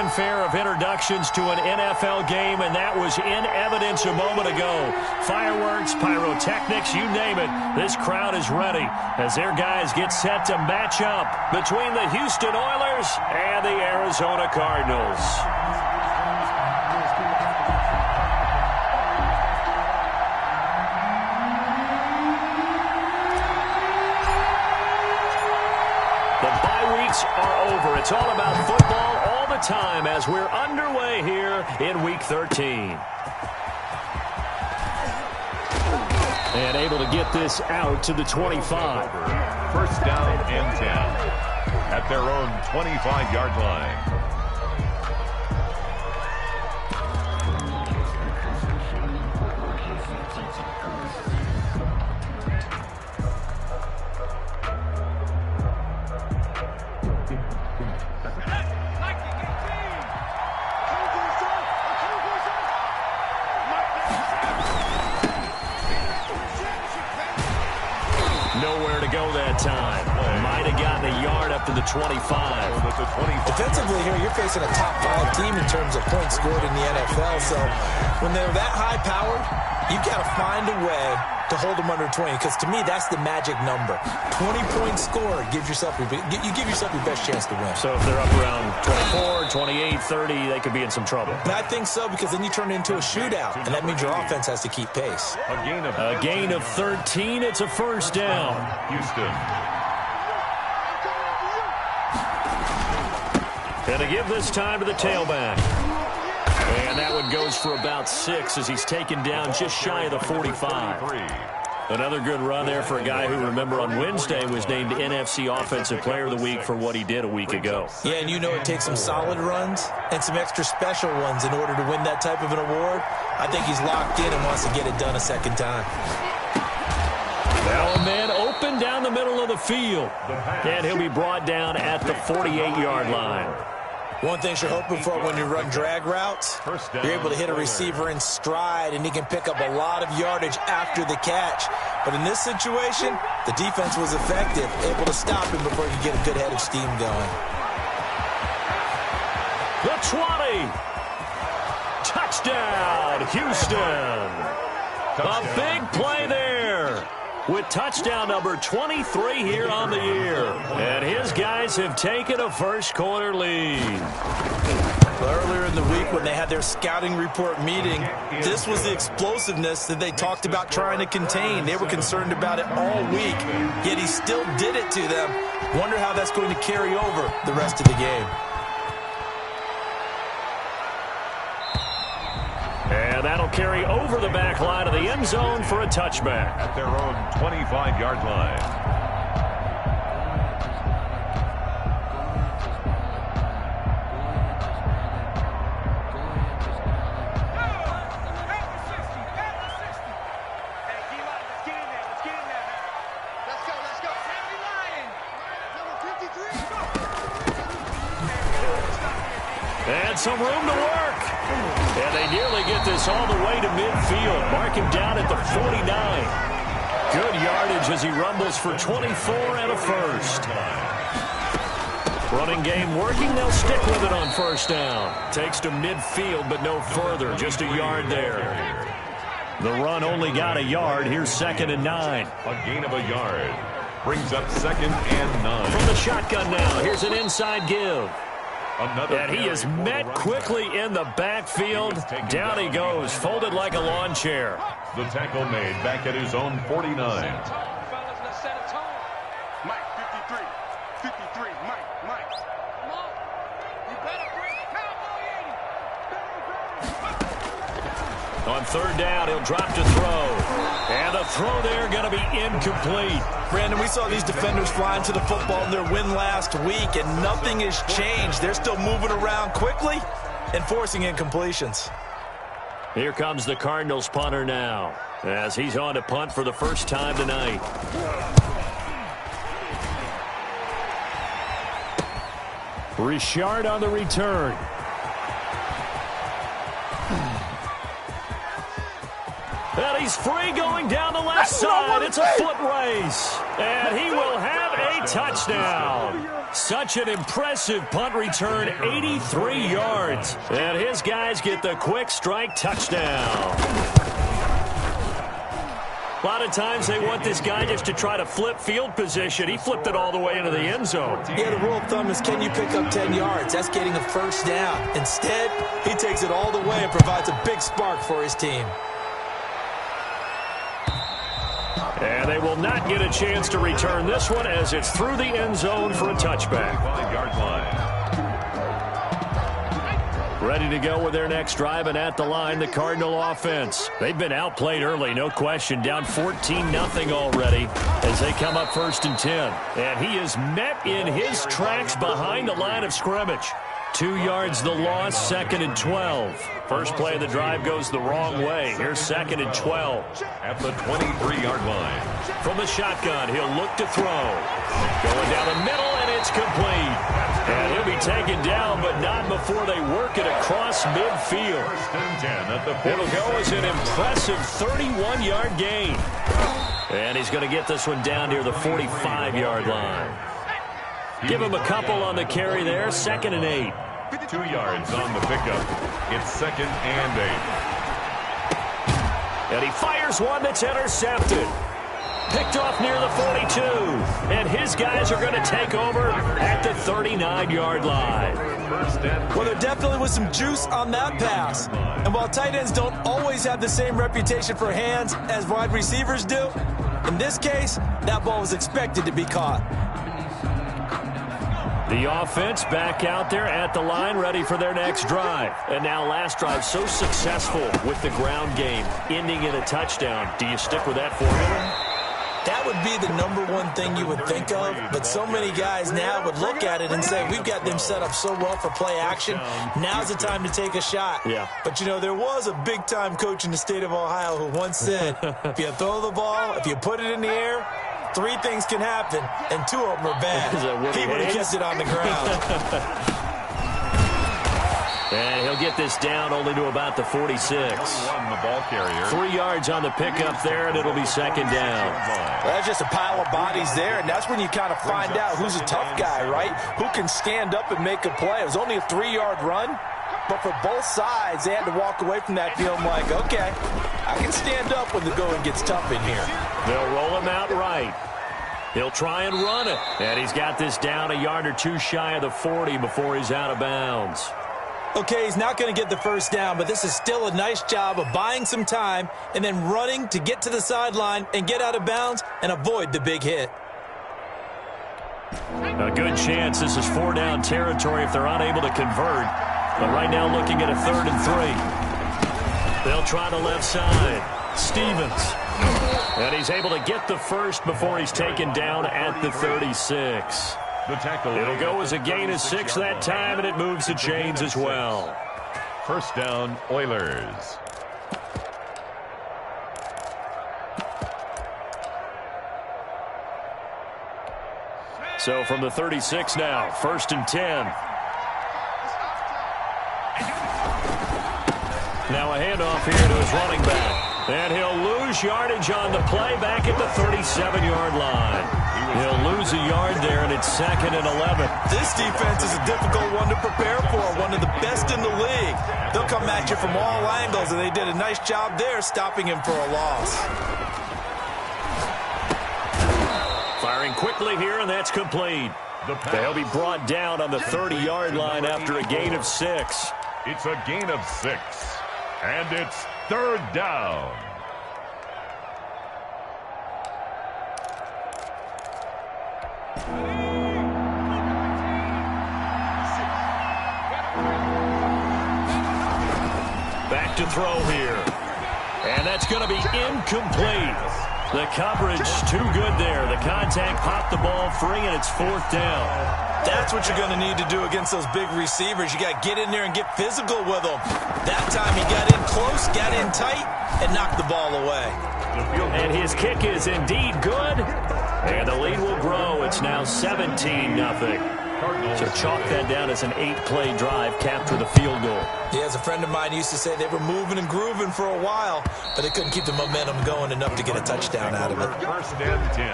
fanfare of introductions to an NFL game, and that was in evidence a moment ago. Fireworks, pyrotechnics, you name it. This crowd is ready as their guys get set to match up between the Houston Oilers and the Arizona Cardinals. Are over. It's all about football all the time as we're underway here in Week 13. And able to get this out to the 25. First down and 10 at their own 25-yard line. To the 25. Defensively here, you're facing a top-5 team in terms of points scored in the NFL. So when they're that high-powered, you've got to find a way to hold them under 20. Because to me, that's the magic number. 20-point score gives yourself you give yourself your best chance to win. So if they're up around 24, 28, 30, they could be in some trouble. And I think so, because then you turn it into a shootout, and that means your offense has to keep pace. A gain of 13. It's a first down. Houston. And to give this time to the tailback. And that one goes for about 6 as he's taken down just shy of the 45. Another good run there for a guy who, remember, on Wednesday was named NFC Offensive Player of the Week for what he did a week ago. Yeah, and you know it takes some solid runs and some extra special ones in order to win that type of an award. I think he's locked in and wants to get it done a second time. Now a man open down the middle of the field. And he'll be brought down at the 48-yard line. One thing you're hoping for when you run drag routes, you're able to hit a receiver in stride, and he can pick up a lot of yardage after the catch. But in this situation, the defense was effective, able to stop him before he could get a good head of steam going. The 20. Touchdown, Houston. A big play there, with touchdown number 23 here on the year. And his guys have taken a first-quarter lead. Earlier in the week when they had their scouting report meeting, this was the explosiveness that they talked about trying to contain. They were concerned about it all week, yet he still did it to them. Wonder how that's going to carry over the rest of the game. And that'll carry over the back line of the end zone for a touchback. At their own 25-yard line. And some room to work. And they nearly get this all the way to midfield. Mark him down at the 49. Good yardage as he rumbles for 24 and a first. Running game working. They'll stick with it on first down. Takes to midfield, but no further. Just a yard there. The run only got a yard. Here's 2nd and 9. A gain of a yard. Brings up 2nd and 9. From the shotgun now. Here's an inside give. Another and he is met quickly in the backfield. Down he goes, folded like a lawn chair. The tackle made back at his own 49. Mike, 53, 53, Mike. Come on. You better bring Cowboy 80. On third down, he'll drop to throw. And the throw there going to be incomplete. Brandon, we saw these defenders flying to the football in their win last week, and nothing has changed. They're still moving around quickly and forcing incompletions. Here comes the Cardinals punter now, as he's on to punt for the first time tonight. Richard on the return. And he's free going down the left side. It's a foot race. And he will have a touchdown. Such an impressive punt return, 83 yards. And his guys get the quick strike touchdown. A lot of times they want this guy just to try to flip field position. He flipped it all the way into the end zone. Yeah, the rule of thumb is, can you pick up 10 yards? That's getting a first down. Instead, he takes it all the way and provides a big spark for his team. And they will not get a chance to return this one as it's through the end zone for a touchback. 5-yard line. Ready to go with their next drive, and at the line, the Cardinal offense. They've been outplayed early, no question, down 14-0 already as they come up 1st and 10. And he is met in his tracks behind the line of scrimmage. 2 yards the loss, 2nd and 12. First play of the drive goes the wrong way. Here's 2nd and 12. At the 23-yard line. From the shotgun, he'll look to throw. Going down the middle, and it's complete. And he'll be taken down, but not before they work it across midfield. 1st and 10 at the 46. It'll go as an impressive 31-yard gain. And he's going to get this one down near the 45-yard line. Give him a couple on the carry there, 2nd and 8. 2 yards on the pickup. It's 2nd and 8. And he fires one that's intercepted. Picked off near the 42. And his guys are going to take over at the 39-yard line. Well, there definitely was some juice on that pass. And while tight ends don't always have the same reputation for hands as wide receivers do, in this case, that ball was expected to be caught. The offense back out there at the line, ready for their next drive. And now last drive so successful with the ground game, ending in a touchdown. Do you stick with that formula? That would be the #1 thing you would think of, but so many guys now would look at it and say, we've got them set up so well for play action. Now's the time to take a shot. Yeah. But, you know, there was a big-time coach in the state of Ohio who once said, if you throw the ball, if you put it in the air, 3 things can happen, and 2 of them are bad. He would have kept it on the ground. And he'll get this down only to about the 46. The ball carrier. 3 yards on the pickup there, and it'll be 2nd down. Well, that's just a pile of bodies there, and that's when you kind of find out who's a tough guy, right? Who can stand up and make a play. It was only a 3-yard run, but for both sides, they had to walk away from that feeling like, okay, I can stand up when the going gets tough in here. They'll roll him out right. He'll try and run it, and he's got this down a yard or 2 shy of the 40 before he's out of bounds. Okay, he's not going to get the first down, but this is still a nice job of buying some time and then running to get to the sideline and get out of bounds and avoid the big hit. A good chance this is 4-down territory if they're unable to convert. But right now looking at a 3rd and 3. They'll try the left side. Stevens. And he's able to get the first before he's taken down at the 36. The tackle. It'll go as a gain of 6 that time, and it moves the chains as well. 1st down, Oilers. So from the 36 now, 1st and 10. Now a handoff here to his running back. And he'll lose yardage on the play back at the 37-yard line. He'll lose a yard there, and it's 2nd and 11. This defense is a difficult one to prepare for, one of the best in the league. They'll come at you from all angles, and they did a nice job there stopping him for a loss. Firing quickly here, and that's complete. They'll be brought down on the 30-yard line after a gain of 6. It's a gain of 6. And it's 3rd down. Back to throw here. And that's going to be incomplete. The coverage too good there. The contact popped the ball free, and it's 4th down. That's what you're going to need to do against those big receivers. You got to get in there and get physical with them. That time he got in close, got in tight, and knocked the ball away. And his kick is indeed good. And the lead will grow. It's now 17-0. So chalk that down as an 8-play drive, capture the field goal. Yeah, as a friend of mine used to say, they were moving and grooving for a while, but they couldn't keep the momentum going enough to get a touchdown out of it. 1st and 10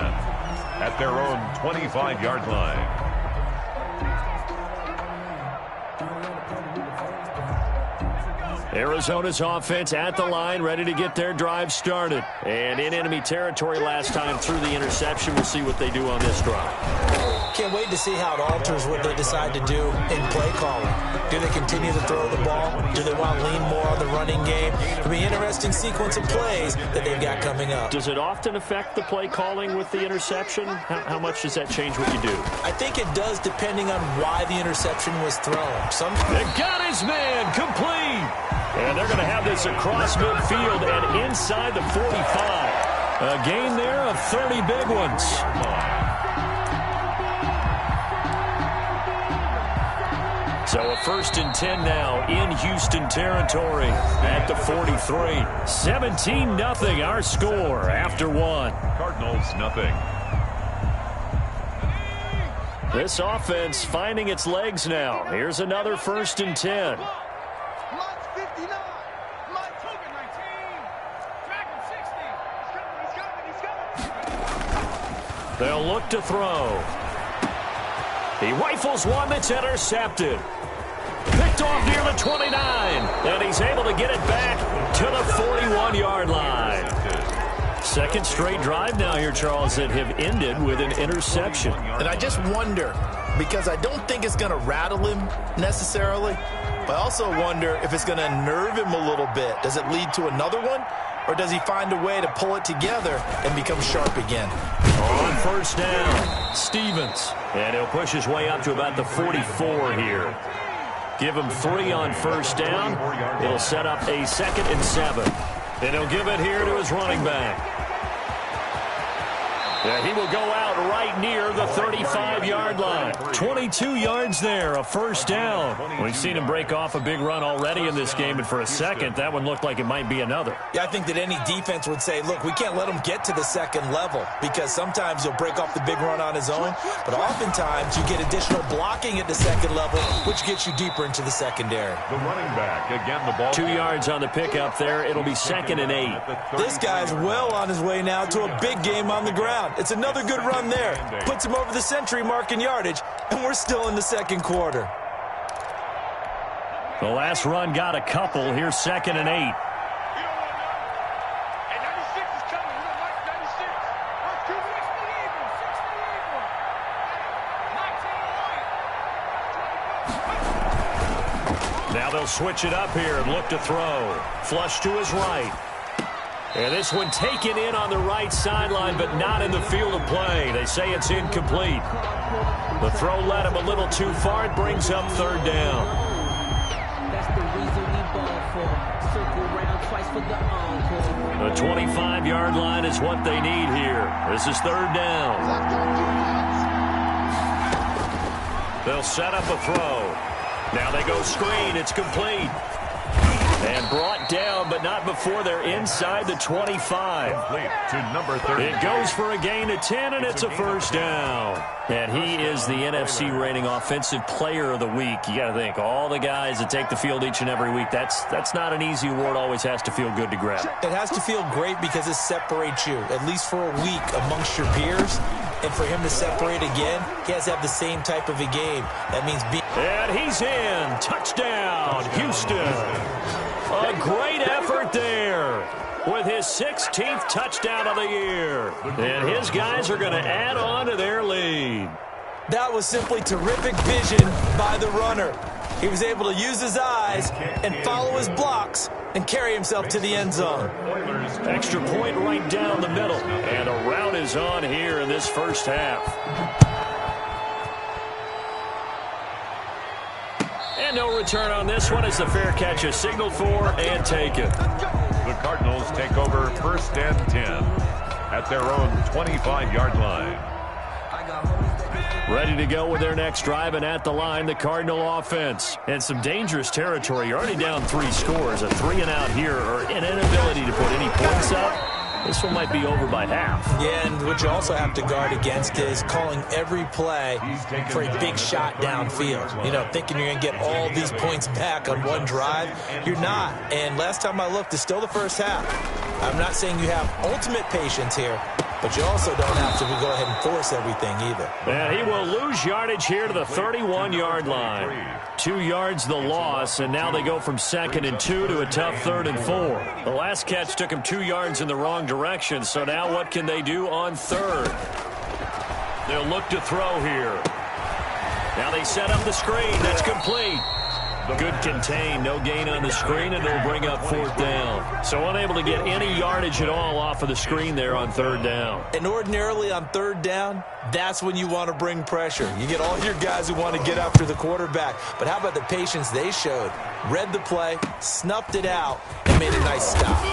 at their own 25-yard line. Arizona's offense at the line, ready to get their drive started. And in enemy territory last time through the interception. We'll see what they do on this drive. Can't wait to see how it alters what they decide to do in play calling. Do they continue to throw the ball? Do they want to lean more on the running game? It'll be an interesting sequence of plays that they've got coming up. Does it often affect the play calling with the interception? How much does that change what you do? I think it does, depending on why the interception was thrown. They got his man complete. And they're going to have this across midfield and inside the 45. A gain there of 30 big ones. So a 1st and 10 now in Houston territory at the 43. 17-0 our score after 1. Cardinals nothing. This offense finding its legs now. Here's another 1st and 10. They'll look to throw. He rifles one that's intercepted. Picked off near the 29. And he's able to get it back to the 41-yard line. Second straight drive now here, Charles, that have ended with an interception. And I just wonder, because I don't think it's going to rattle him necessarily, but I also wonder if it's going to nerve him a little bit. Does it lead to another one? Or does he find a way to pull it together and become sharp again? On 1st down, Stevens. And he'll push his way up to about the 44 here. Give him 3 on 1st down. It'll set up a 2nd and 7. And he'll give it here to his running back. Yeah, he will go out right near the 35-yard line. 22 yards there, a 1st down. We've seen him break off a big run already in this game, and for a second, that one looked like it might be another. Yeah, I think that any defense would say, look, we can't let him get to the 2nd level, because sometimes he'll break off the big run on his own, but oftentimes you get additional blocking at the 2nd level, which gets you deeper into the secondary. The running back, again, the ball. 2 yards on the pickup there. It'll be 2nd and 8. This guy's well on his way now to a big game on the ground. It's another good run there. Puts him over the century mark in yardage, and we're still in the 2nd quarter. The last run got a couple. Here's 2nd and 8. Now they'll switch it up here and look to throw. Flush to his right. And this one taken in on the right sideline, but not in the field of play. They say it's incomplete. The throw led him a little too far. It brings up 3rd down. That's the reason we ball for. Circle round twice for the encore. The 25-yard line is what they need here. This is 3rd down. They'll set up a throw. Now they go screen. It's complete. And brought down, but not before they're inside the 25. To number 30. It goes for a gain of 10, and it's a 1st down. And he is the NFC rating Offensive Player of the Week. You got to think, all the guys that take the field each and every week, that's not an easy award. Always has to feel good to grab. It has to feel great because it separates you, at least for a week, amongst your peers. And for him to separate again, he has to have the same type of a game. That means being... And he's in. Touchdown, Houston. A great effort there with his 16th touchdown of the year. And his guys are going to add on to their lead. That was simply terrific vision by the runner. He was able to use his eyes and follow his blocks and carry himself to the end zone. Extra point right down the middle. And a rout is on here in this 1st half. And no return on this one as the fair catch is signaled for and taken. The Cardinals take over 1st and 10 at their own 25-yard line. Ready to go with their next drive, and at the line, the Cardinal offense. And some dangerous territory. You're already down 3 scores. A 3-and-out here, or an inability to put any points up. This one might be over by half. Yeah, and what you also have to guard against is calling every play for a big shot downfield. You know, thinking you're going to get all these points back on one drive. You're not. And last time I looked, it's still the 1st half. I'm not saying you have ultimate patience here, but you also don't have to go ahead and force everything either. And he will lose yardage here to the 31-yard line. 2 yards the loss, and now they go from 2nd and 2 to a tough 3rd and 4. The last catch took him 2 yards in the wrong direction, so now what can they do on 3rd? They'll look to throw here. Now they set up the screen. That's complete. Good contain, no gain on the screen, and they'll bring up 4th down. So unable to get any yardage at all off of the screen there on 3rd down. And ordinarily on 3rd down, that's when you want to bring pressure. You get all your guys who want to get after the quarterback. But how about the patience they showed? Read the play, snuffed it out, and made a nice stop.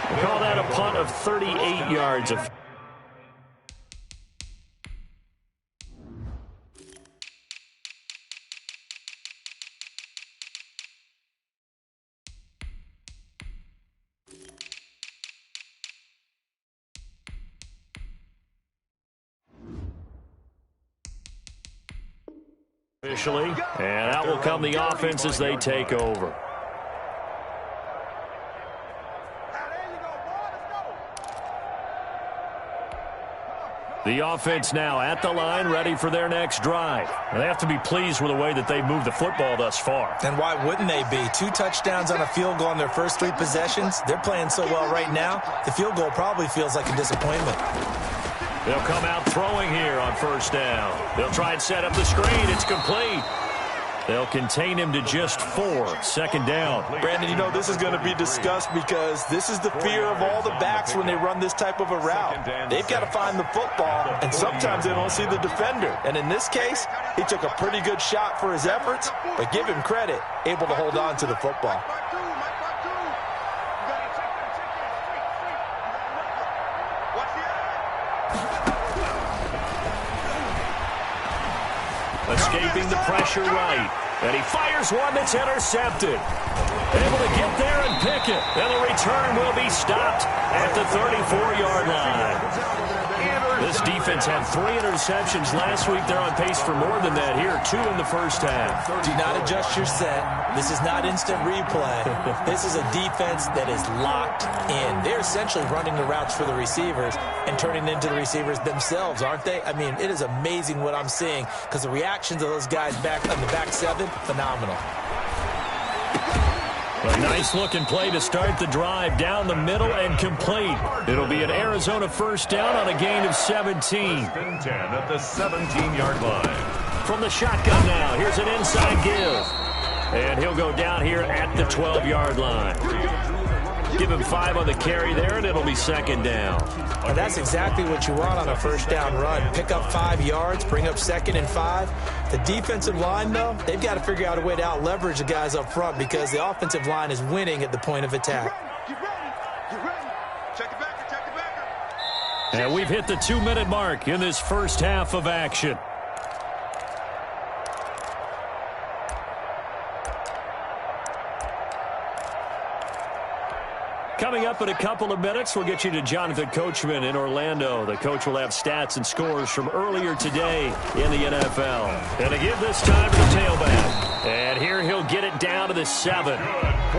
We'll call that a punt of 38 yards. Officially, and out will come the offense as they take over. The offense now at the line, ready for their next drive. And they have to be pleased with the way that they've moved the football thus far. And why wouldn't they be? 2 touchdowns on a field goal in their first 3 possessions. They're playing so well right now, the field goal probably feels like a disappointment. They'll come out throwing here on 1st down. They'll try and set up the screen. It's complete. They'll contain him to just 4. 2nd down. Brandon, you know, this is going to be discussed because this is the fear of all the backs when they run this type of a route. They've got to find the football, and sometimes they don't see the defender. And in this case, he took a pretty good shot for his efforts, but give him credit, able to hold on to the football. Escaping the pressure right. And he fires one that's intercepted. Able to get there and pick it. And the return will be stopped at the 34-yard line. This defense had 3 interceptions last week. They're on pace for more than that here. 2 in the first half. Do not adjust your set. This is not instant replay. This is a defense that is locked in. They're essentially running the routes for the receivers and turning into the receivers themselves, aren't they? I mean, it is amazing what I'm seeing because the reactions of those guys back on the back 7, phenomenal. A nice-looking play to start the drive down the middle and complete. It'll be an Arizona 1st down on a gain of 17. 10 at the 17-yard line. From the shotgun now, here's an inside give. And he'll go down here at the 12-yard line. Give him 5 on the carry there, and it'll be 2nd down. And that's exactly what you want on a 1st down run. Pick up 5 yards, bring up 2nd and 5. The defensive line, though, they've got to figure out a way to out-leverage the guys up front because the offensive line is winning at the point of attack. And we've hit the 2-minute mark in this first half of action. Coming up in a couple of minutes, we'll get you to Jonathan Coachman in Orlando. The coach will have stats and scores from earlier today in the NFL. And to give this time to the tailback. And here he'll get it down to the 7.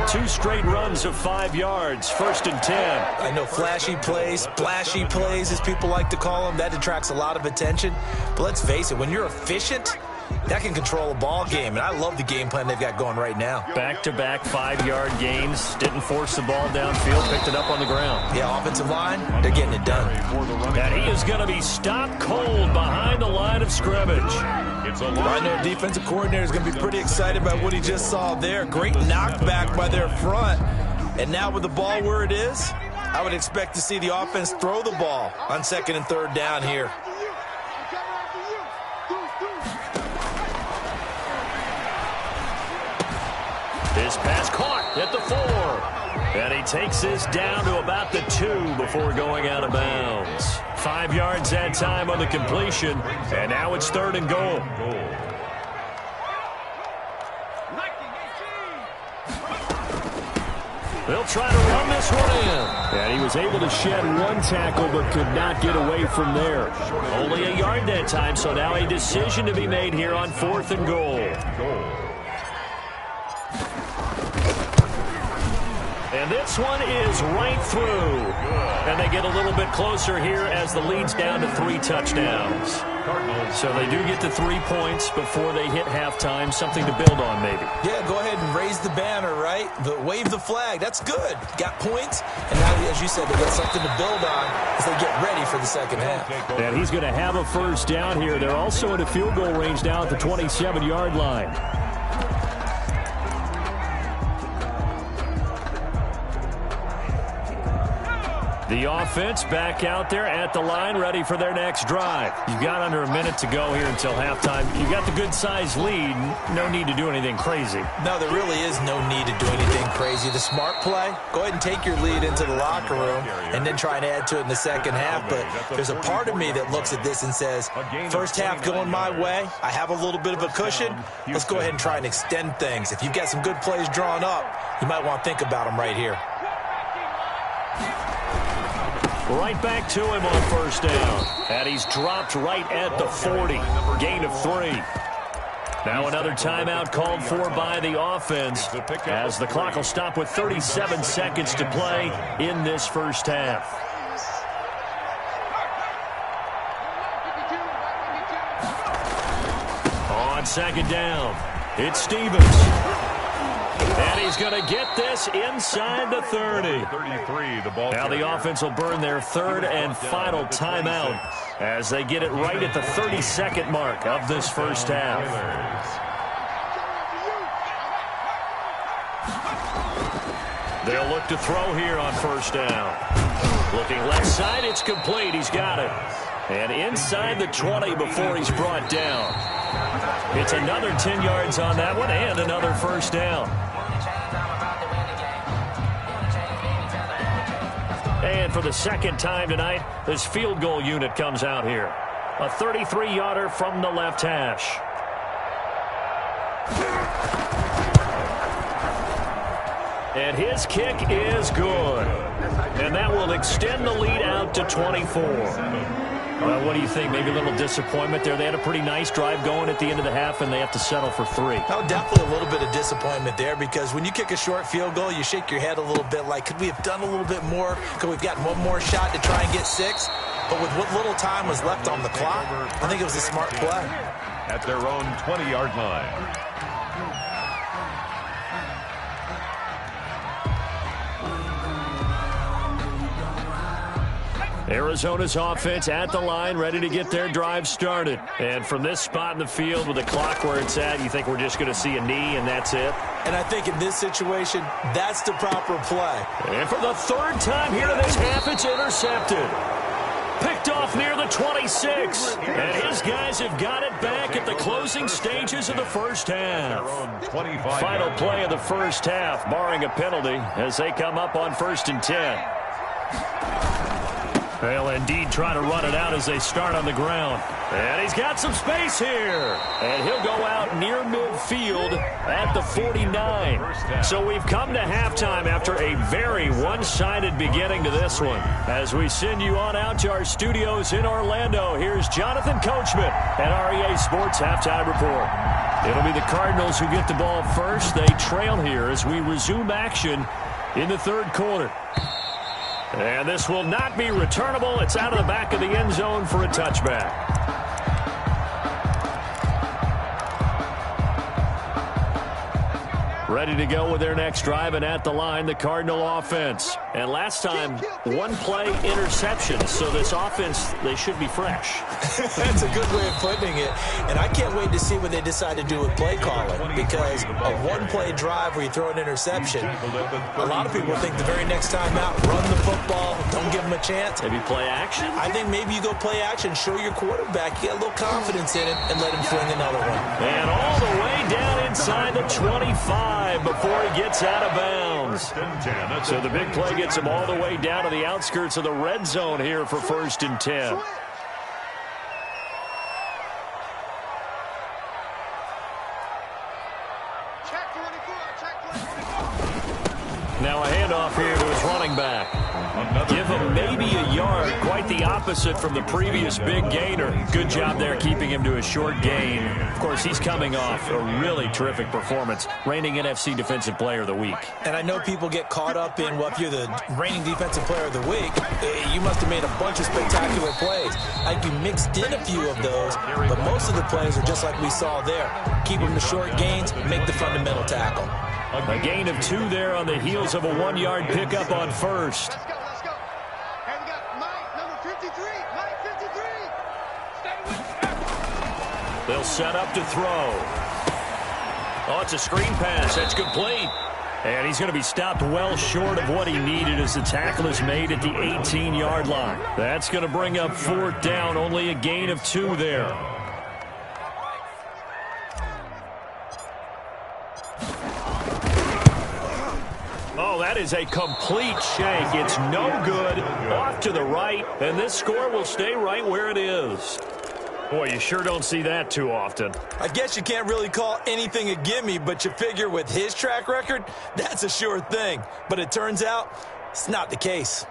2 straight runs of 5 yards, 1st and 10. I know flashy plays, splashy plays, as people like to call them, that attracts a lot of attention. But let's face it, when you're efficient, that can control a ball game, and I love the game plan they've got going right now. Back-to-back 5-yard gains. Didn't force the ball downfield, picked it up on the ground. Yeah, offensive line, they're getting it done. And he is going to be stopped cold behind the line of scrimmage. I know defensive coordinator is going to be pretty excited by what he just saw there. Great knockback by their front. And now with the ball where it is, I would expect to see the offense throw the ball on 2nd and 3rd down here. This pass caught at the 4. And he takes this down to about the 2 before going out of bounds. 5 yards that time on the completion. And now it's 3rd and goal. They'll try to run this one in. And he was able to shed 1 tackle but could not get away from there. Only a yard that time, so now a decision to be made here on 4th and goal. And this one is right through. And they get a little bit closer here as the lead's down to 3 touchdowns. So they do get to 3 points before they hit halftime. Something to build on, maybe. Yeah, go ahead and raise the banner, right? Wave the flag. That's good. Got points. And now, as you said, they got something to build on as they get ready for the second half. And he's going to have a first down here. They're also in a field goal range now at the 27-yard line. The offense back out there at the line, ready for their next drive. You've got under a minute to go here until halftime. You've got the good-sized lead. No need to do anything crazy. No, there really is no need to do anything crazy. The smart play, go ahead and take your lead into the locker room and then try and add to it in the second half. But there's a part of me that looks at this and says, first half going my way, I have a little bit of a cushion. Let's go ahead and try and extend things. If you've got some good plays drawn up, you might want to think about them right here. Right back to him on first down. And he's dropped right at the 40. Gain of 3. Now another timeout called for by the offense as the clock will stop with 37 seconds to play in this first half. On second down, it's Stevens. And he's going to get this inside the 30. Now the offense will burn their third and final timeout as they get it right at the 32nd mark of this first half. They'll look to throw here on first down. Looking left side, it's complete. He's got it. And inside the 20 before he's brought down. It's another 10 yards on that one and another first down. And for the second time tonight, this field goal unit comes out here. A 33-yarder from the left hash. And his kick is good. And that will extend the lead out to 24. Well, what do you think? Maybe a little disappointment there. They had a pretty nice drive going at the end of the half, and they have to settle for 3. No, definitely a little bit of disappointment there because when you kick a short field goal, you shake your head a little bit like, could we have done a little bit more? Could we have gotten one more shot to try and get 6? But with what little time was left on the clock, I think it was a smart play. At their own 20-yard line. Arizona's offense at the line, ready to get their drive started. And from this spot in the field with the clock where it's at, you think we're just going to see a knee and that's it? And I think in this situation, that's the proper play. And for the third time here in this half, it's intercepted. Picked off near the 26. And his guys have got it back at the closing stages of the first half. Final play of the first half, barring a penalty, as they come up on 1st and 10. They'll indeed try to run it out as they start on the ground. And he's got some space here. And he'll go out near midfield at the 49. So we've come to halftime after a very one-sided beginning to this one. As we send you on out to our studios in Orlando, here's Jonathan Coachman at REA Sports Halftime Report. It'll be the Cardinals who get the ball first. They trail here as we resume action in the third quarter. And this will not be returnable. It's out of the back of the end zone for a touchback. Ready to go with their next drive, and at the line, the Cardinal offense. And last time, one play interception. So this offense, they should be fresh. That's a good way of putting it. And I can't wait to see what they decide to do with play calling, because a one-play drive where you throw an interception, a lot of people think the very next time out, run the football, don't give them a chance. Maybe play action? I think maybe you go play action, show your quarterback you got a little confidence in it, and let him fling another one. And all the way down inside the 25 before he gets out of bounds. So the big play gets him all the way down to the outskirts of the red zone here for 1st and 10. Now a handoff here to his running back. Give him maybe a yard. Quite the opposite from the previous big gainer. Good job there keeping him to a short gain. Of course, he's coming off a really terrific performance. Reigning NFC Defensive Player of the Week. And I know people get caught up in, well, if you're the reigning Defensive Player of the Week, you must have made a bunch of spectacular plays. Like you mixed in a few of those, but most of the plays are just like we saw there. Keep them to short gains, make the fundamental tackle. A gain of 2 there on the heels of a 1-yard pickup on first. Let's go. And we got Mike, number 53. Mike 53. Stay with me. They'll set up to throw. Oh, it's a screen pass. That's complete. And he's going to be stopped well short of what he needed as the tackle is made at the 18-yard line. That's going to bring up 4th down. Only a gain of 2 there. Oh, that is a complete shank. It's no good. Off to the right, and this score will stay right where it is. Boy, you sure don't see that too often. I guess you can't really call anything a gimme, but you figure with his track record, that's a sure thing. But it turns out it's not the case.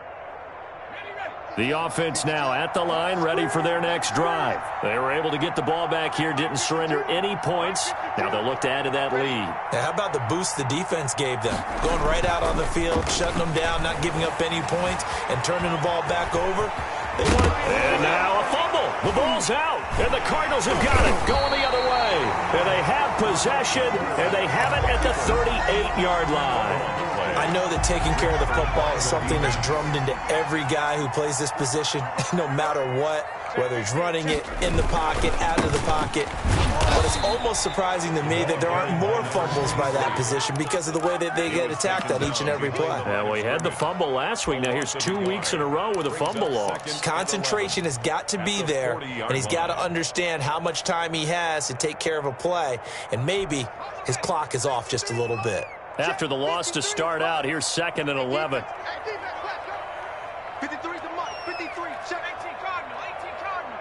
The offense now at the line, ready for their next drive. They were able to get the ball back here, didn't surrender any points. Now they'll look to add to that lead. Now, how about the boost the defense gave them? Going right out on the field, shutting them down, not giving up any points, and turning the ball back over. And now a fumble. The ball's out, and the Cardinals have got it, going the other way. And they have possession, and they have it at the 38-yard line. I know that taking care of the football is something that's drummed into every guy who plays this position, no matter what, whether he's running it, in the pocket, out of the pocket. But it's almost surprising to me that there aren't more fumbles by that position because of the way that they get attacked on each and every play. Yeah, we had the fumble last week. Now here's 2 weeks in a row with a fumble loss. Concentration has got to be there, and he's got to understand how much time he has to take care of a play, and maybe his clock is off just a little bit. After the loss to start out, here's 2nd and 11. 53 to Mike, 53, 18 Cardinal, 18 Cardinal.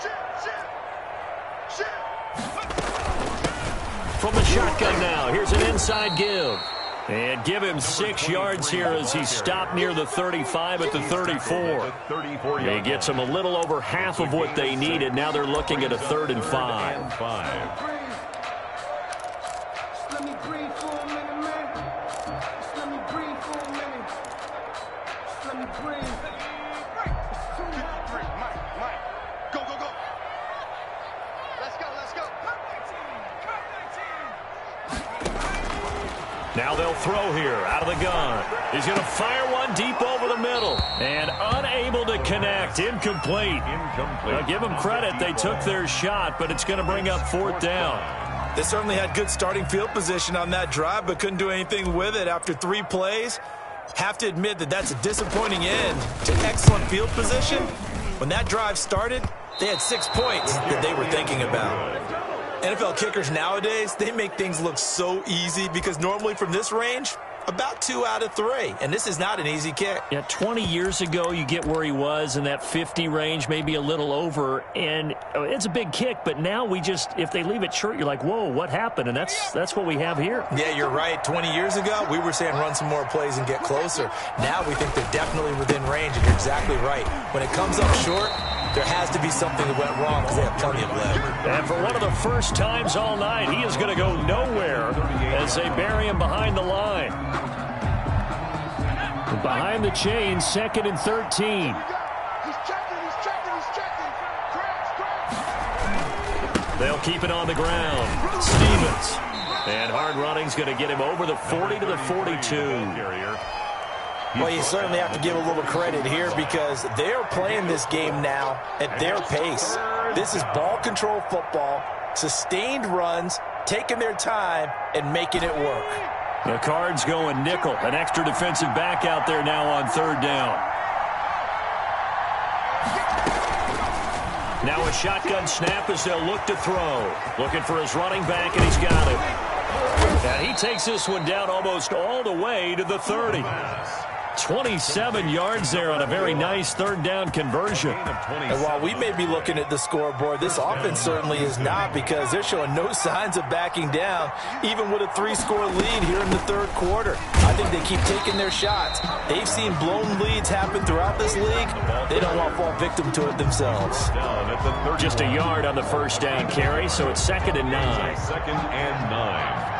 Shit. From the shotgun now, here's an inside give. And give him 6 yards here as he's stopped near the 35 at the 34. He gets them a little over half of what they needed. Now they're looking at a 3rd and 5. Let me breathe for a minute, man. Let me breathe for a minute. Let me breathe. 53, Mike. Go. Let's go. Now they'll throw here out of the gun. He's going to fire one deep over the middle. And unable to connect. Incomplete. Now give them credit. They took their shot, but it's going to bring up 4th down. They certainly had good starting field position on that drive, but couldn't do anything with it after 3 plays. Have to admit that that's a disappointing end to excellent field position. When that drive started, they had 6 points that they were thinking about. NFL kickers nowadays, they make things look so easy because normally from this range, about 2 out of 3, and this is not an easy kick. Yeah, 20 years ago, you get where he was in that 50 range, maybe a little over, and it's a big kick, but now if they leave it short, you're like, whoa, what happened? And that's what we have here. Yeah, you're right. 20 years ago, we were saying run some more plays and get closer. Now we think they're definitely within range, and you're exactly right. When it comes up short, there has to be something that went wrong because they have plenty of leg. And for one of the first times all night, he is going to go nowhere as they bury him behind the line. Behind the chain, 2nd and 13. He's checking. Crash. They'll keep it on the ground. Stevens. And hard running's going to get him over the 40 to the 42. Well, you certainly have to give a little credit here because they're playing this game now at their pace. This is ball control football, sustained runs, taking their time, and making it work. The Cards going nickel. An extra defensive back out there now on 3rd down. Now a shotgun snap as they'll look to throw. Looking for his running back, and he's got it. And he takes this one down almost all the way to the 30. 27 yards there on a very nice third down conversion. And while we may be looking at the scoreboard, this offense certainly is not, because they're showing no signs of backing down, even with a 3-score lead here in the third quarter. I think they keep taking their shots. They've seen blown leads happen throughout this league. They don't want to fall victim to it themselves. Just a yard on the first down carry, so it's 2nd and 9. 2nd and 9.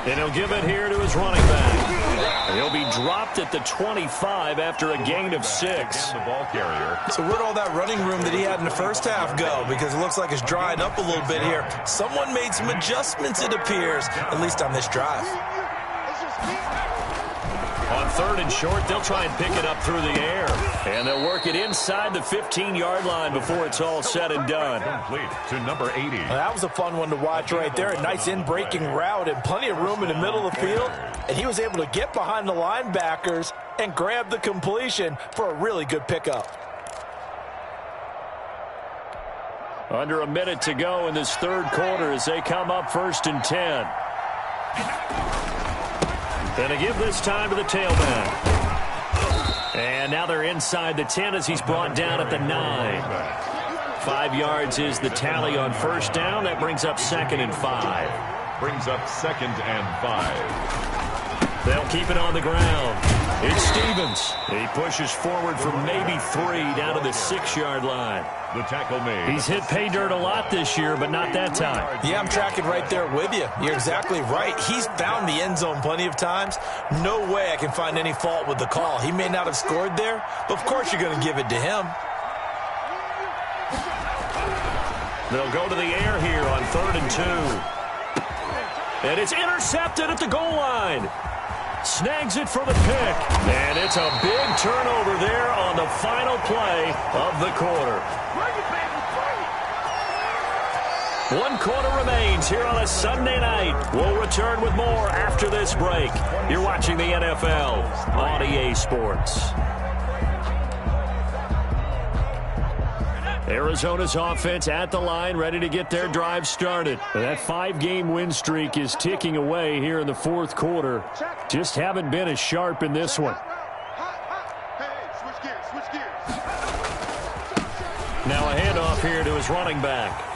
And he'll give it here to his running back. He'll be dropped at the 25 after a gain of 6. The ball carrier. So where'd all that running room that he had in the first half go? Because it looks like it's drying up a little bit here. Someone made some adjustments, it appears, at least on this drive. On 3rd and short, they'll try and pick it up through the air. And they'll work it inside the 15-yard line before it's all said and done. Complete to number 80. Well, that was a fun one to watch right there. A nice in-breaking route and plenty of room in the middle of the field. And he was able to get behind the linebackers and grab the completion for a really good pickup. Under a minute to go in this third quarter as they come up 1st and 10. And a give this time to the tailback. And now they're inside the 10 as he's brought down at the 9. 5 yards is the tally on first down. That brings up 2nd and 5. Brings up 2nd and 5. They'll keep it on the ground. It's Stevens. He pushes forward for maybe 3 down to the 6-yard line. The tackle made. He's hit pay dirt a lot this year, but not that time. Yeah, I'm tracking right there with you. You're exactly right. He's found the end zone plenty of times. No way I can find any fault with the call. He may not have scored there, but of course you're going to give it to him. They'll go to the air here on 3rd and 2. And it's intercepted at the goal line. Snags it for the pick. And it's a big turnover there on the final play of the quarter. 1 quarter remains here on a Sunday night. We'll return with more after this break. You're watching the NFL on EA Sports. Arizona's offense at the line, ready to get their drive started. That 5-game win streak is ticking away here in the fourth quarter. Just haven't been as sharp in this one. Now a handoff here to his running back.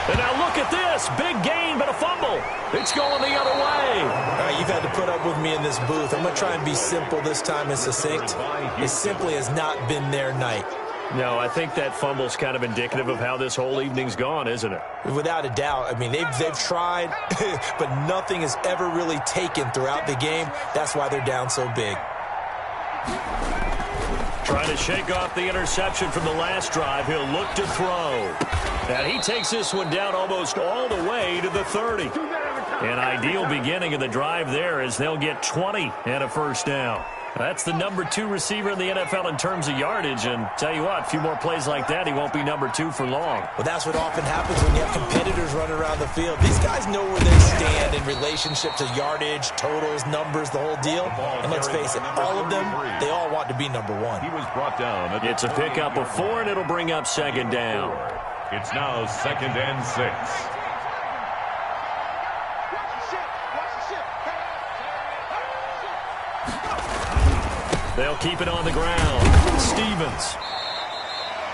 And now look at this. Big gain, but a fumble. It's going the other way. All right, you've had to put up with me in this booth. I'm going to try and be simple this time and succinct. It simply has not been their night. No, I think that fumble's kind of indicative of how this whole evening's gone, isn't it? Without a doubt. I mean, they've tried, but nothing has ever really taken throughout the game. That's why they're down so big. Trying to shake off the interception from the last drive. He'll look to throw. And he takes this one down almost all the way to the 30. An ideal beginning of the drive there as they'll get 20 and a first down. That's the number 2 receiver in the NFL in terms of yardage. And tell you what, a few more plays like that, he won't be number 2 for long. Well, that's what often happens when you have competitors running around the field. These guys know where they stand in relationship to yardage, totals, numbers, the whole deal. And let's face it, all of them, they all want to be number 1. He was brought down. It's a pickup of 4, and it'll bring up 2nd down. It's now 2nd and 6. They'll keep it on the ground. Stevens.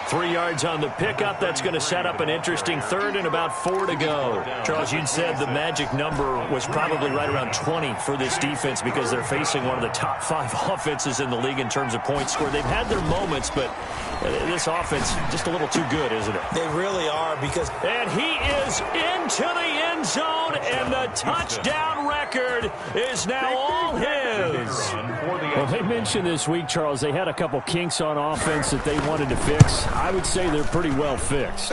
3 yards on the pickup. That's going to set up an interesting third and about 4 to go. Charles, you'd said the magic number was probably right around 20 for this defense because they're facing one of the top 5 offenses in the league in terms of points scored. They've had their moments, but this offense just a little too good, isn't it? They really are because... And he is into the end zone, and the touchdown record is now all his. Well, they mentioned this week, Charles, they had a couple kinks on offense that they wanted to fix. I would say they're pretty well fixed.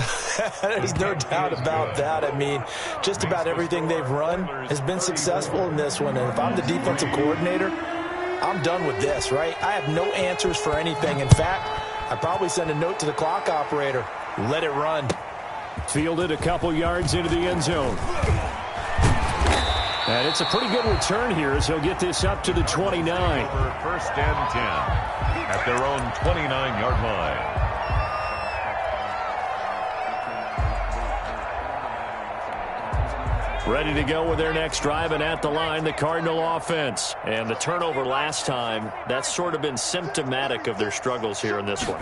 There's no doubt about that. I mean, just about everything they've run has been successful in this one. And if I'm the defensive coordinator, I'm done with this, right? I have no answers for anything. In fact, I'd probably send a note to the clock operator. Let it run. Fielded a couple yards into the end zone. And it's a pretty good return here as he'll get this up to the 29. For 1st and 10 at their own 29-yard line. Ready to go with their next drive, and at the line, the Cardinal offense. And the turnover last time, that's sort of been symptomatic of their struggles here in this one.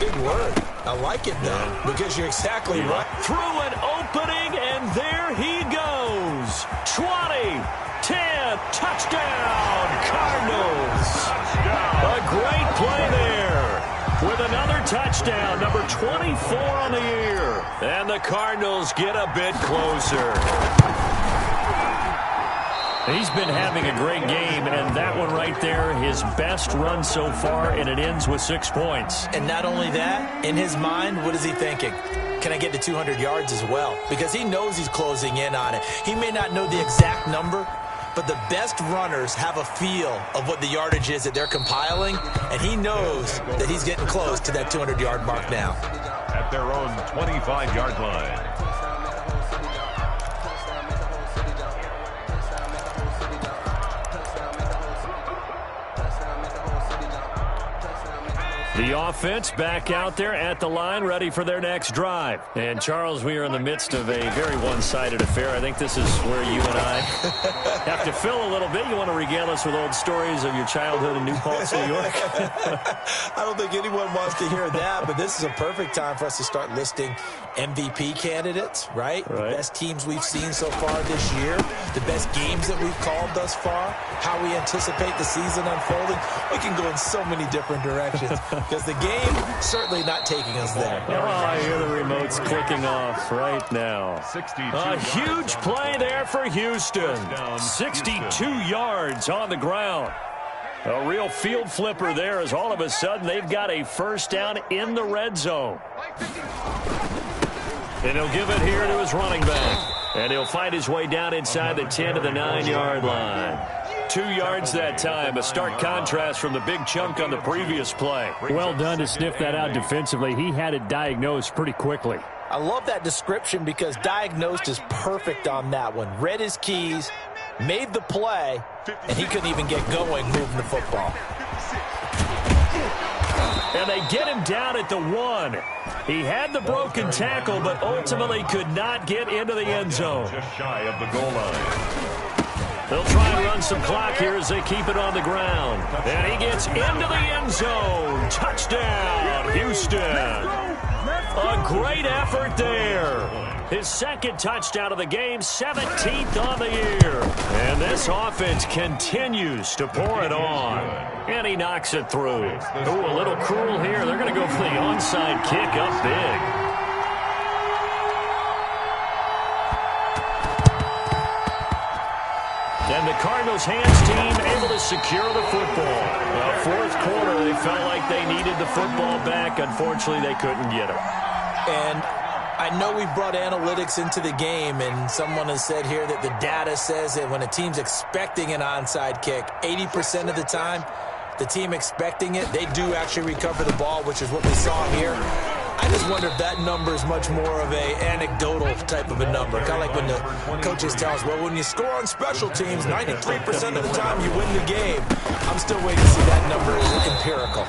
Big word. I like it, though, because you're exactly right. Through an opening, and there he goes. 20, 10, touchdown, Cardinals. A great play there. With another touchdown, number 24 on the year. And the Cardinals get a bit closer. He's been having a great game, and that one right there, his best run so far, and it ends with 6 points. And not only that, in his mind, what is he thinking? Can I get to 200 yards as well? Because he knows he's closing in on it. He may not know the exact number, but the best runners have a feel of what the yardage is that they're compiling, and he knows that he's getting close to that 200-yard mark now. At their own 25-yard line. The offense back out there at the line, ready for their next drive. And, Charles, we are in the midst of a very one-sided affair. I think this is where you and I have to fill a little bit. You want to regale us with old stories of your childhood in New Paltz, New York? I don't think anyone wants to hear that, but this is a perfect time for us to start listing MVP candidates, right? The best teams we've seen so far this year, the best games that we've called thus far, how we anticipate the season unfolding. We can go in so many different directions. Because the game certainly not taking us there. Oh, I hear the remotes clicking off right now. A huge play there for Houston. 62 yards on the ground. A real field flipper there as all of a sudden they've got a first down in the red zone. And he'll give it here to his running back. And he'll fight his way down inside the 10 to the 9-yard line. 2 yards that time, a stark contrast from the big chunk on the previous play. Well done to sniff that out defensively. He had it diagnosed pretty quickly. I love that description because diagnosed is perfect on that one. Read his keys, made the play, and he couldn't even get going moving the football. And they get him down at the 1. He had the broken tackle, but ultimately could not get into the end zone. Just shy of the goal line. They'll try and run some clock here as they keep it on the ground. And he gets into the end zone. Touchdown, Houston. A great effort there. His second touchdown of the game, 17th on the year. And this offense continues to pour it on. And he knocks it through. Ooh, a little cruel here. They're going to go for the onside kick up big. And the Cardinals' hands team able to secure the football. Fourth quarter, they felt like they needed the football back. Unfortunately, they couldn't get it. And I know we brought analytics into the game, and someone has said here that the data says that when a team's expecting an onside kick, 80% of the time, the team expecting it, they do actually recover the ball, which is what we saw here. I just wonder if that number is much more of a anecdotal type of a number. Kind of like when the coaches tell us, well, when you score on special teams, 93% of the time you win the game. I'm still waiting to see that number as empirical.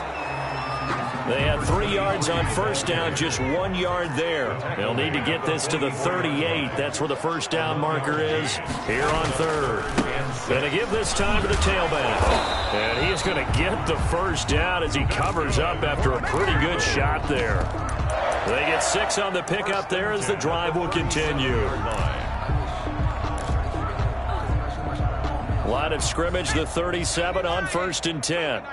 They had 3 yards on first down, just 1 yard there. They'll need to get this to the 38. That's where the first down marker is here on third. Going to give this time to the tailback. And he's going to get the first down as he covers up after a pretty good shot there. They get 6 on the pickup there as the drive will continue. Line of scrimmage, the 37 on 1st and 10.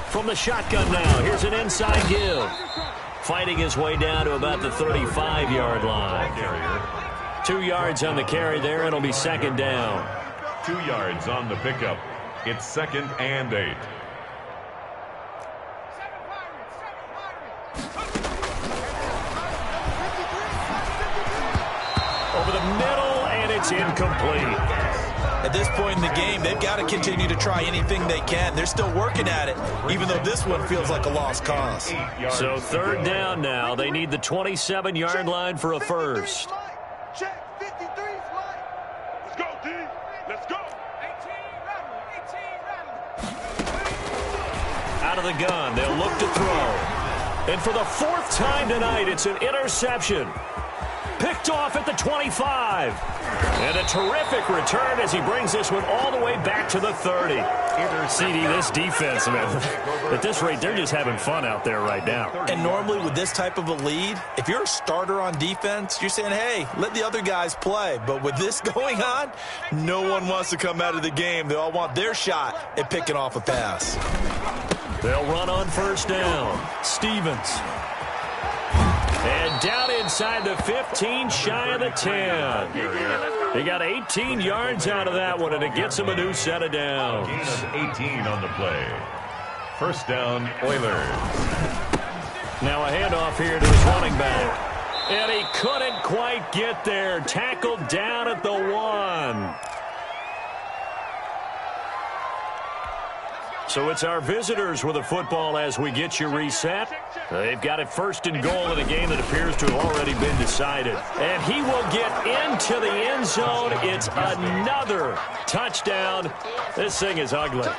From the shotgun now, here's an inside give. Fighting his way down to about the 35-yard line. 2 yards on the carry there, it'll be second down. 2 yards on the pickup. It's 2nd and 8. Over the middle, and it's incomplete. At this point in the game, they've got to continue to try anything they can. They're still working at it, even though this one feels like a lost cause. So third down now. They need the 27-yard line for a first. Check 53 flight. Let's go, D. Let's go. 18 rattle. Out of the gun. They'll look to throw. And for the fourth time tonight, it's an interception. Picked off at the 25. And a terrific return as he brings this one all the way back to the 30. CD, this defense, man, at this rate, they're just having fun out there right now. And normally with this type of a lead, if you're a starter on defense, you're saying, hey, let the other guys play. But with this going on, no one wants to come out of the game. They all want their shot at picking off a pass. They'll run on first down. Stevens. And down inside the 15, shy of the 10. He got 18 yards out of that one, and it gets him a new set of downs. Gain of 18 on the play. First down, Oilers. Now a handoff here to his running back. And he couldn't quite get there. Tackled down at the 1. So it's our visitors with the football as we get you reset. They've got it first and goal in a game that appears to have already been decided. And he will get into the end zone. It's another touchdown. This thing is ugly.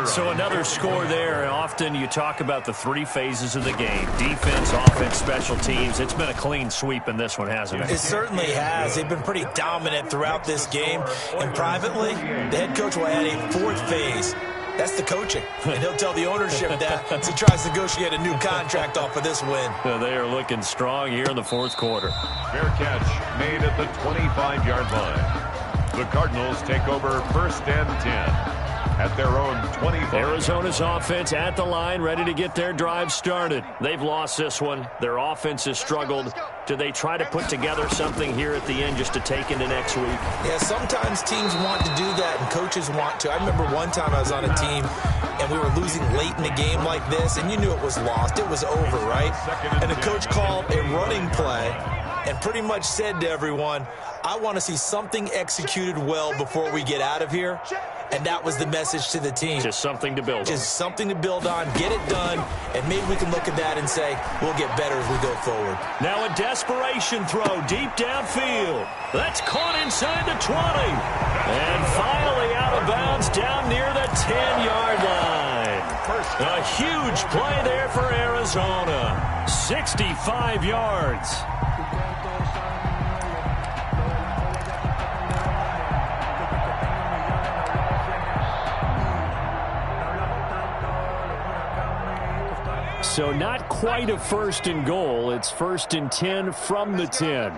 So another score there. Often you talk about the three phases of the game. Defense, offense, special teams. It's been a clean sweep in this one, hasn't it? It certainly has. They've been pretty dominant throughout this game. And privately, the head coach will add a fourth phase. That's the coaching. And he'll tell the ownership that as he tries to negotiate a new contract off of this win. They are looking strong here in the fourth quarter. Fair catch made at the 25-yard line. The Cardinals take over first and 10 at their own 25. Arizona's offense at the line, ready to get their drive started. They've lost this one. Their offense has struggled. Do they try to put together something here at the end just to take into next week? Yeah, sometimes teams want to do that and coaches want to. I remember one time I was on a team and we were losing late in the game like this, and you knew it was lost. It was over, right? And the coach called a running play and pretty much said to everyone, I want to see something executed well before we get out of here. And that was the message to the team. Just something to build on. Just something to build on, get it done, and maybe we can look at that and say, we'll get better as we go forward. Now a desperation throw deep downfield. That's caught inside the 20. And finally out of bounds down near the 10-yard line. A huge play there for Arizona. 65 yards. So not quite a first and goal. It's first and 10 from the 10.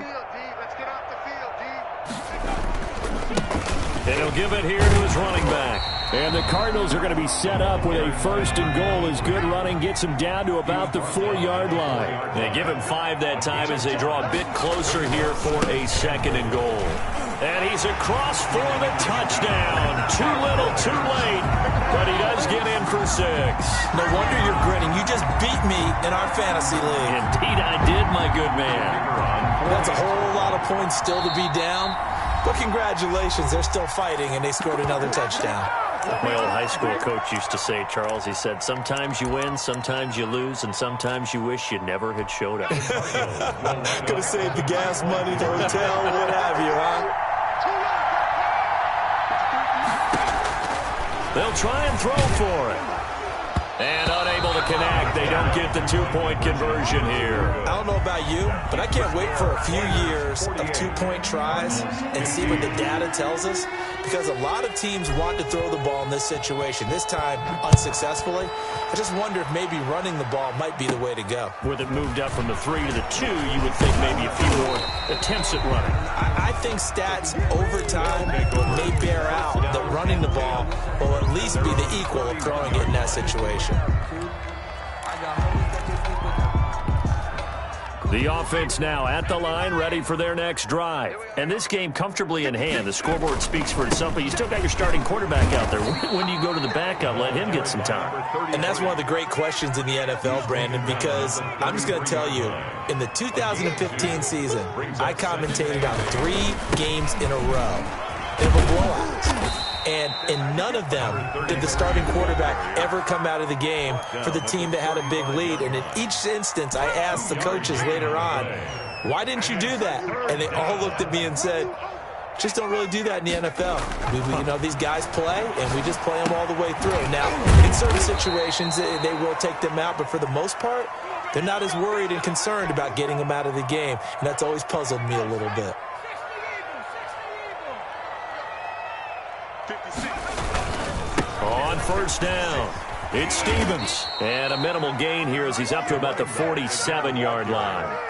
And he'll give it here to his running back. And the Cardinals are going to be set up with a first and goal as good running gets him down to about the 4-yard line. They give him 5 that time as they draw a bit closer here for a second and goal. And he's across for the touchdown. Too little, too late. But he does get in for 6. No wonder you're grinning. You just beat me in our fantasy league. Indeed I did, my good man. That's a whole lot of points still to be down. But congratulations, they're still fighting, and they scored another touchdown. My old high school coach used to say, Charles, he said, sometimes you win, sometimes you lose, and sometimes you wish you never had showed up. Could have saved the gas money, the hotel, what have you, huh? They'll try and throw for it. And unable to connect. They don't get the 2-point conversion here. I don't know about you, but I can't wait for a few years of 2-point tries and see what the data tells us, because a lot of teams want to throw the ball in this situation. This time, unsuccessfully. I just wonder if maybe running the ball might be the way to go. With it moved up from the 3 to the 2, you would think maybe a few more attempts at running. I think stats over time may bear out that running the ball will at least be the equal of throwing it in that situation. The offense now at the line, ready for their next drive. And this game comfortably in hand. The scoreboard speaks for itself, but you still got your starting quarterback out there. When do you go to the backup, let him get some time? And that's one of the great questions in the NFL, Brandon, because I'm just going to tell you, in the 2015 season, I commentated on 3 games in a row. They were blowouts. And in none of them did the starting quarterback ever come out of the game for the team that had a big lead. And in each instance, I asked the coaches later on, why didn't you do that? And they all looked at me and said, Just don't really do that in the NFL. These guys play, and we just play them all the way through. Now, in certain situations, they will take them out, but for the most part, they're not as worried and concerned about getting them out of the game, and that's always puzzled me a little bit. On first down, it's Stevens. And a minimal gain here as he's up to about the 47-yard line.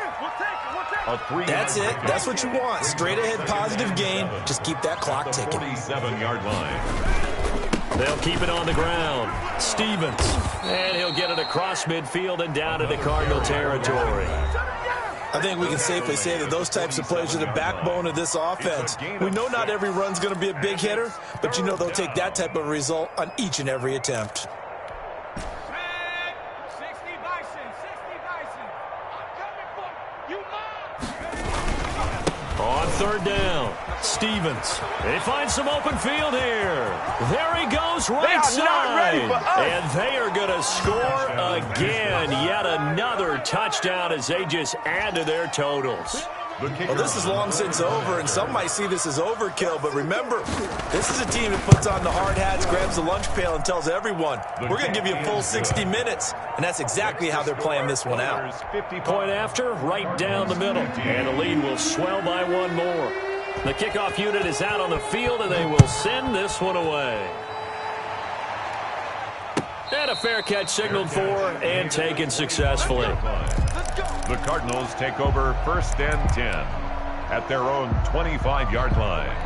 That's it. That's what you want. Straight ahead positive gain. Just keep that clock ticking. 47-yard line. They'll keep it on the ground. Stevens. And he'll get it across midfield and down into Cardinal territory. I think we can safely say that those types of plays are the backbone of this offense. We know not every run's going to be a big hitter, but they'll take that type of result on each and every attempt. On third down, Stevens. They find some open field here. There he goes, right side. And they are going to score again. Yet another touchdown as they just add to their totals. Well, this is long since over, and some might see this as overkill. But remember, this is a team that puts on the hard hats, grabs the lunch pail, and tells everyone, we're going to give you a full 60 minutes. And that's exactly how they're playing this one out. Point after, right down the middle. And the lead will swell by one more. The kickoff unit is out on the field, and they will send this one away. And a fair catch signaled for and taken successfully. The Cardinals take over first and 10 at their own 25-yard line.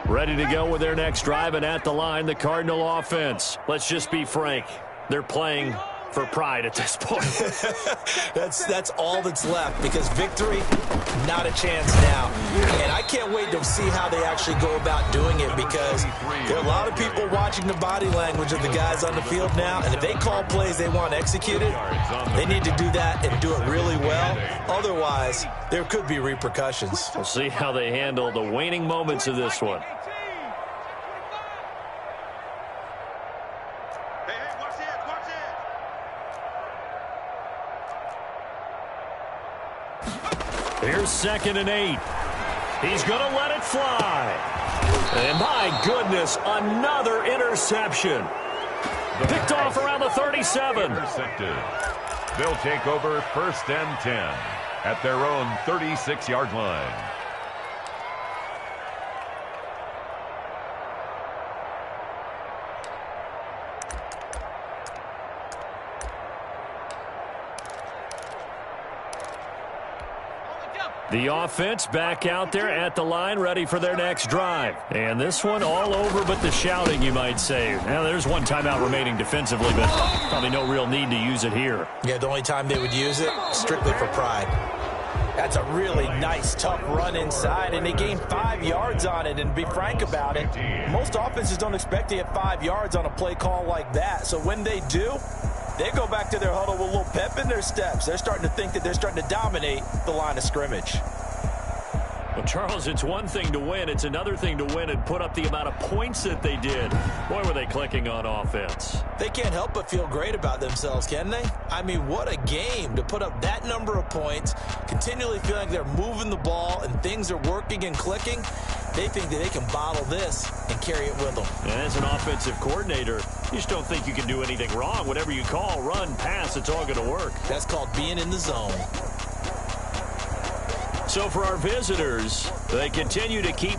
Ready to go with their next drive, and at the line, the Cardinal offense. Let's just be frank. They're playing for pride at this point. That's all that's left, because victory, not a chance now. And I can't wait to see how they actually go about doing it, because there are a lot of people watching the body language of the guys on the field now, and if they call plays they want executed, they need to do that and do it really well. Otherwise, there could be repercussions. We'll see how they handle the waning moments of this one. Here's 2nd and 8. He's going to let it fly. And my goodness, another interception. Picked off around the 37. Intercepted. They'll take over first and 10 at their own 36-yard line. The offense back out there at the line, ready for their next drive. And this one all over but the shouting, you might say. Now, there's one timeout remaining defensively, but probably no real need to use it here. Yeah, the only time they would use it, strictly for pride. That's a really nice, tough run inside, and they gained 5 yards on it. And to be frank about it, most offenses don't expect to get 5 yards on a play call like that. So when they do, they go back to their huddle with a little pep in their steps. They're starting to think that they're starting to dominate the line of scrimmage. Well, Charles, it's one thing to win. It's another thing to win and put up the amount of points that they did. Boy, were they clicking on offense. They can't help but feel great about themselves, can they? I mean, what a game to put up that number of points, continually feeling like they're moving the ball and things are working and clicking. They think that they can bottle this and carry it with them. And as an offensive coordinator, you just don't think you can do anything wrong. Whatever you call, run, pass, it's all going to work. That's called being in the zone. So for our visitors, they continue to keep